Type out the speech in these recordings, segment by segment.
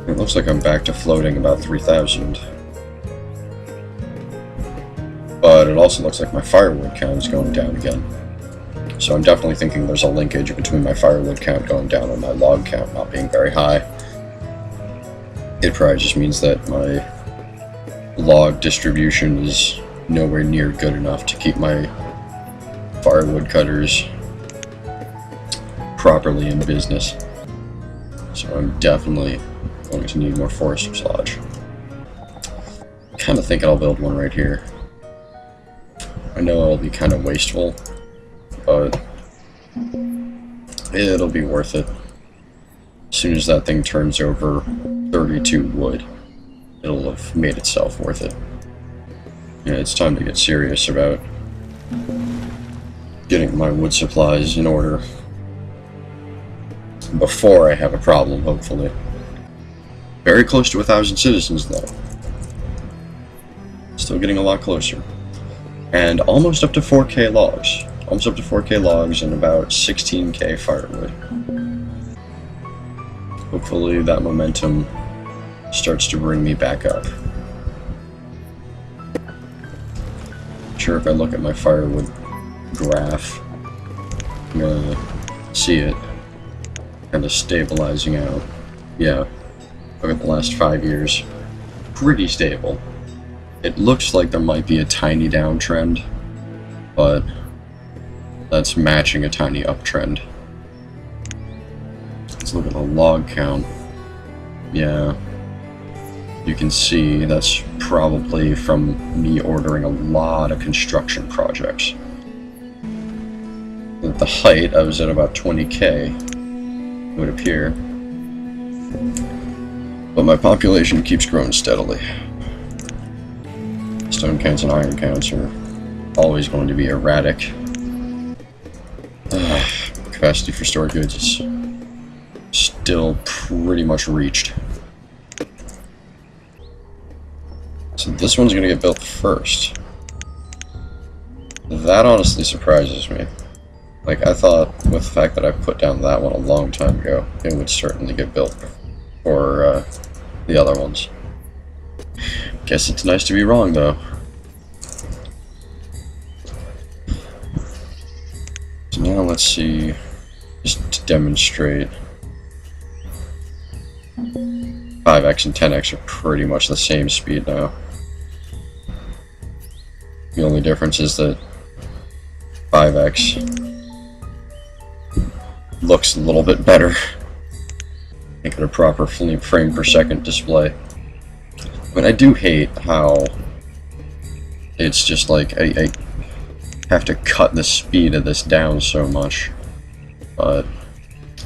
It looks like I'm back to floating about 3,000. But it also looks like my firewood count is going down again. So I'm definitely thinking there's a linkage between my firewood count going down and my log count not being very high. It probably just means that my log distribution is nowhere near good enough to keep my firewood cutters properly in business. So I'm definitely going to need more forester's lodge. I'm kind of thinking I'll build one right here. I know it'll be kind of wasteful, but it'll be worth it. As soon as that thing turns over 32 wood, it'll have made itself worth it. Yeah, it's time to get serious about getting my wood supplies in order before I have a problem, hopefully. Very close to 1,000 citizens, though. Still getting a lot closer. And almost up to 4K logs. Almost up to 4K logs and about 16K firewood. Hopefully that momentum starts to bring me back up. Sure, if I look at my firewood graph, I'm gonna see it kind of stabilizing out. Yeah, look at the last 5 years. Pretty stable. It looks like there might be a tiny downtrend, but that's matching a tiny uptrend. Let's look at the log count. Yeah, you can see that's probably from me ordering a lot of construction projects. At the height, I was at about 20K, it would appear. But my population keeps growing steadily. Stone counts and iron counts are always going to be erratic. Capacity for stored goods is still pretty much reached. So this one's gonna get built first. That honestly surprises me. Like, I thought with the fact that I put down that one a long time ago, it would certainly get built for the other ones. Guess it's nice to be wrong, though. So now let's see, just to demonstrate. 5x and 10x are pretty much the same speed now. The only difference is that 5x looks a little bit better. Make it a proper frame per second display. But I do hate how it's just like I have to cut the speed of this down so much. But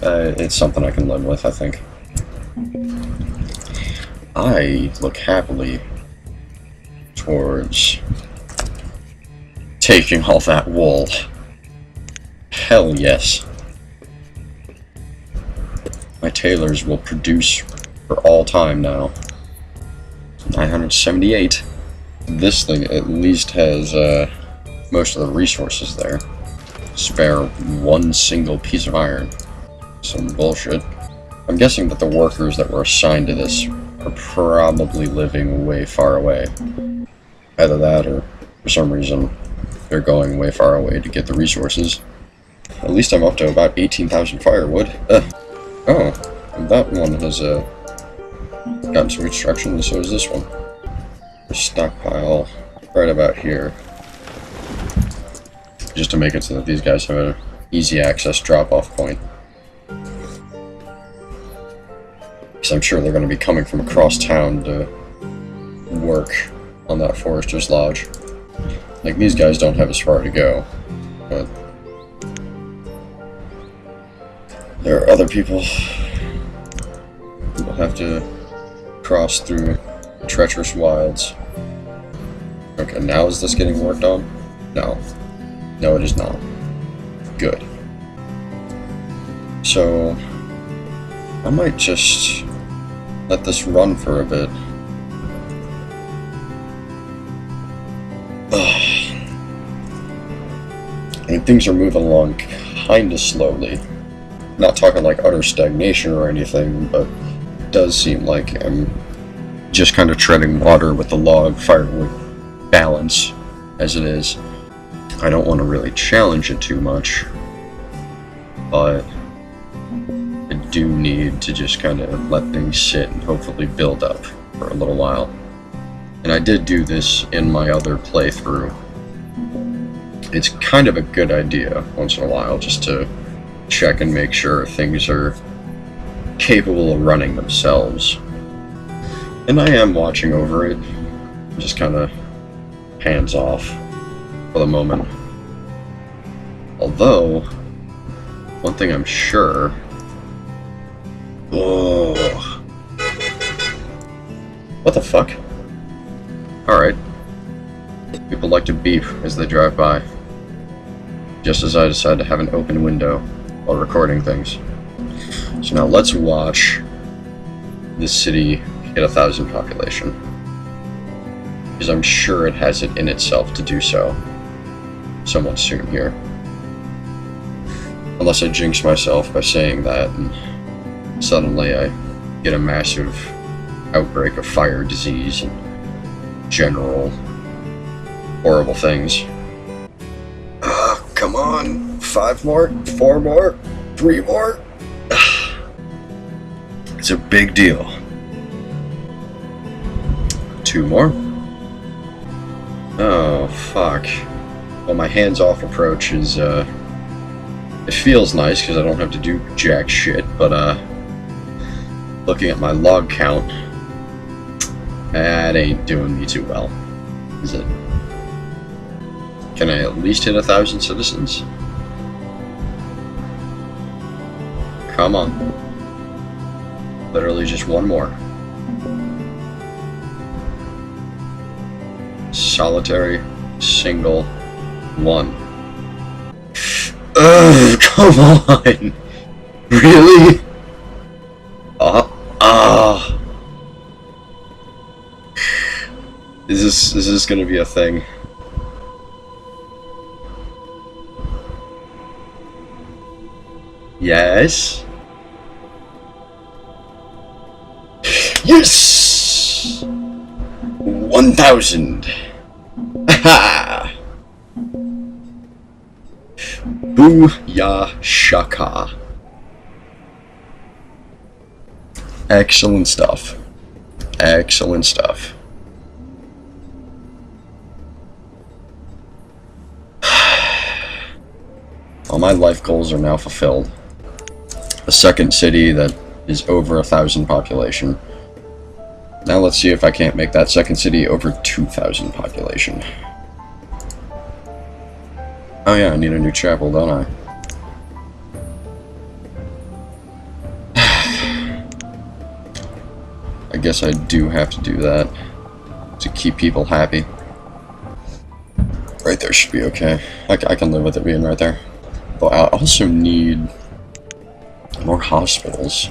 it's something I can live with, I think. I look happily towards taking all that wool. Hell yes. My tailors will produce for all time now. 978. This thing at least has most of the resources there. Spare one single piece of iron. Some bullshit. I'm guessing that the workers that were assigned to this are probably living way far away. Either that or, for some reason, they're going way far away to get the resources. At least I'm up to about 18,000 firewood. Oh, that one has gotten some construction, and so is this one. Stockpile right about here. Just to make it so that these guys have an easy access drop-off point. Because I'm sure they're going to be coming from across town to work on that forester's lodge. Like, these guys don't have as far to go, but there are other people who will have to cross through the treacherous wilds. Okay, now is this getting worked on? No. No, it is not. Good. So, I might just let this run for a bit. I mean, things are moving along kinda slowly. Not talking like utter stagnation or anything, but does seem like I'm just kind of treading water with the log firewood balance as it is. I don't want to really challenge it too much, but I do need to just kind of let things sit and hopefully build up for a little while. And I did do this in my other playthrough. It's kind of a good idea once in a while just to check and make sure things are capable of running themselves. And I am watching over it, just kind of hands off for the moment. Although, one thing I'm sure... Oh. What the fuck? Alright. People like to beep as they drive by. Just as I decide to have an open window while recording things. So now let's watch this city hit 1,000 population. Because I'm sure it has it in itself to do so somewhat soon here. Unless I jinx myself by saying that and suddenly I get a massive outbreak of fire disease and general horrible things. Come on, 5 more, 4 more, 3 more. It's a big deal. 2 more. Oh, fuck. Well, my hands-off approach is, it feels nice because I don't have to do jack shit, but, looking at my log count, that ain't doing me too well, is it? Can I at least hit 1,000 citizens? Come on. Literally just 1 more. Solitary, single, 1. Ugh, come on! Really? Is this gonna be a thing? Yes. Yes! 1,000! Ha! Booyah shaka. Excellent stuff. Excellent stuff. All my life goals are now fulfilled. A second city that is over 1,000 population. Now let's see if I can't make that second city over 2,000 population. Oh yeah, I need a new chapel, don't I? I guess I do have to do that to keep people happy. Right there should be okay. I can live with it being right there. But I also need more hospitals.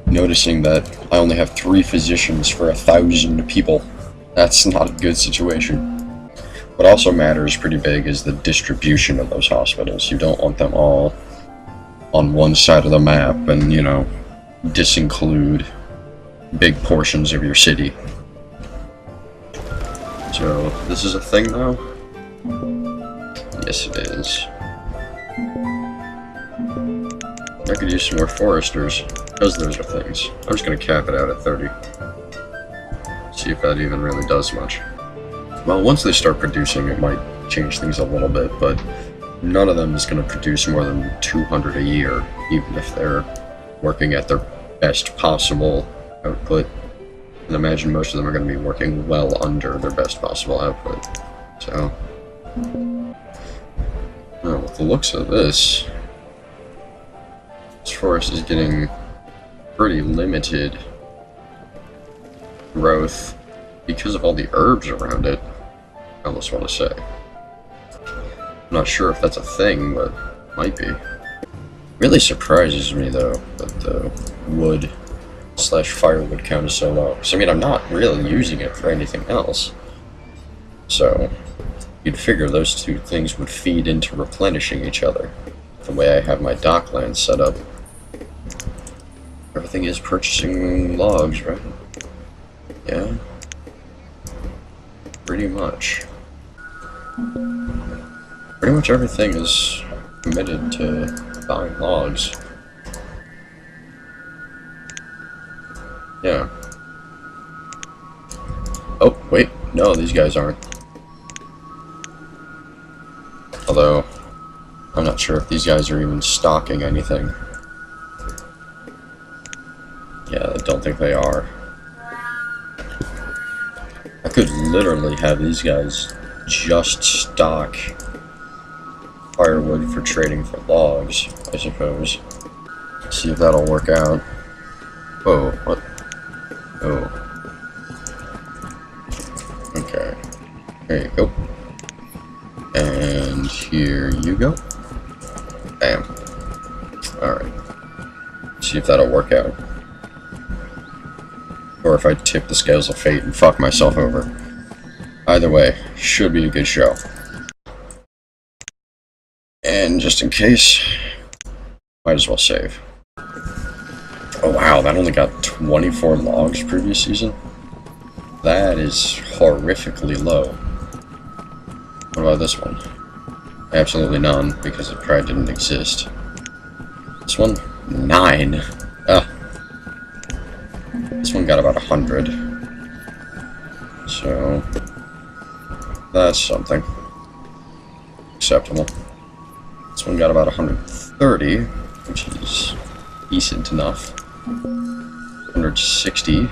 Noticing that I only have 3 physicians for 1,000 people. That's not a good situation. What also matters pretty big is the distribution of those hospitals. You don't want them all on one side of the map and, you know, disinclude big portions of your city. So, this is a thing now? Yes, it is. I could use some more foresters, because those are things. I'm just going to cap it out at 30. See if that even really does much. Well, once they start producing, it might change things a little bit, but none of them is going to produce more than 200 a year, even if they're working at their best possible output. And imagine most of them are going to be working well under their best possible output. So, well, with the looks of this forest is getting pretty limited growth because of all the herbs around it, I almost want to say. I'm not sure if that's a thing, but might be. Really surprises me, though, that the wood/firewood count is so low. So, I mean, I'm not really using it for anything else. So, you'd figure those two things would feed into replenishing each other, the way I have my docklands set up. Everything is purchasing logs, right? Yeah. Pretty much. Pretty much everything is committed to buying logs. Yeah. Oh, wait. No, these guys aren't. Although, I'm not sure if these guys are even stocking anything. Yeah, I don't think they are. I could literally have these guys just stock firewood for trading for logs, I suppose. See if that'll work out. Whoa, what? Oh. Okay. There you go. And here you go. Bam. Alright. See if that'll work out. Or if I tip the scales of fate and fuck myself over. Either way, should be a good show. And just in case, might as well save. Oh wow, that only got 24 logs previous season? That is horrifically low. What about this one? Absolutely none, because it probably didn't exist. This one? 9. Ah. This one got about 100. So, that's something. Acceptable. This one got about 130, which is decent enough. 160.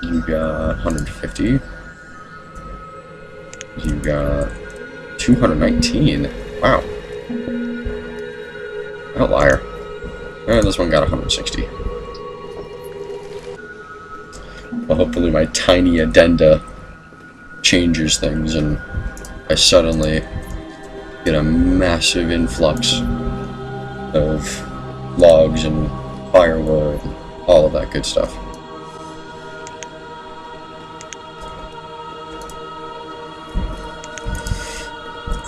You got 150. You got 219. Wow. Outlier. And this one got 160. Well, hopefully my tiny addenda changes things and I suddenly get a massive influx of logs and firewood and all of that good stuff.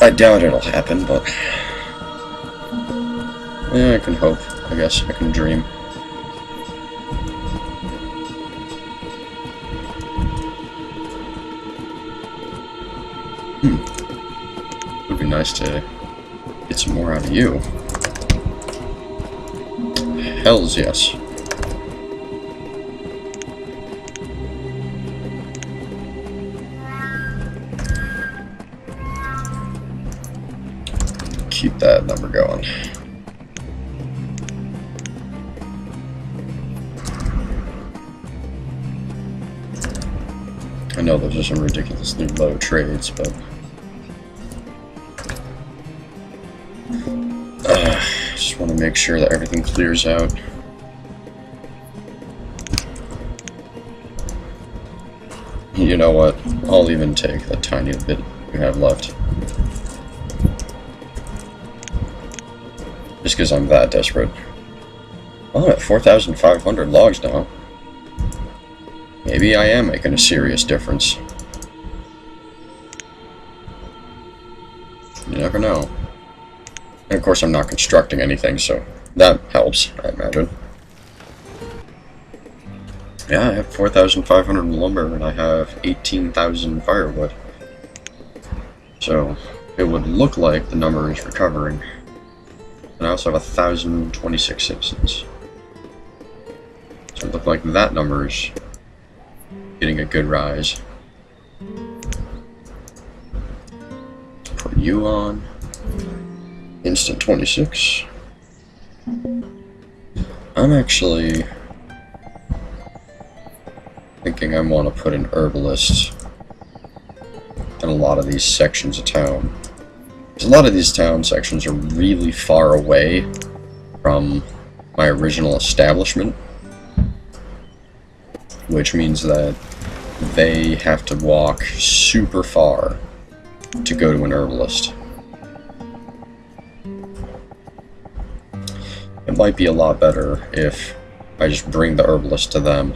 I doubt it'll happen, but yeah, I can hope. I guess I can dream. Would be nice to get some more out of you. Hells yes. Keep that number going. I know those are some ridiculously low trades, but just want to make sure that everything clears out. You know what? I'll even take the tiny bit we have left. Just because I'm that desperate. Well, I'm at 4,500 logs now. Maybe I am making a serious difference. You never know. And of course I'm not constructing anything, so that helps, I imagine. Yeah, I have 4,500 lumber and I have 18,000 firewood. So it would look like the number is recovering. And I also have 1,026 citizens. So it looked like that number is getting a good rise. Put you on. Instant 26. I'm actually thinking I want to put an herbalist in a lot of these sections of town. Because a lot of these town sections are really far away from my original establishment, which means that they have to walk super far to go to an herbalist. It might be a lot better if I just bring the herbalist to them.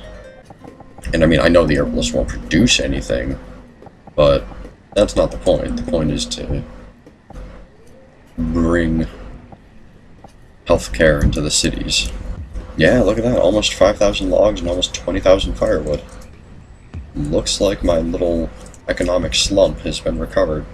And I mean, I know the herbalist won't produce anything, but that's not the point. The point is to bring healthcare into the cities. Yeah, look at that. Almost 5,000 logs and almost 20,000 firewood. Looks like my little economic slump has been recovered.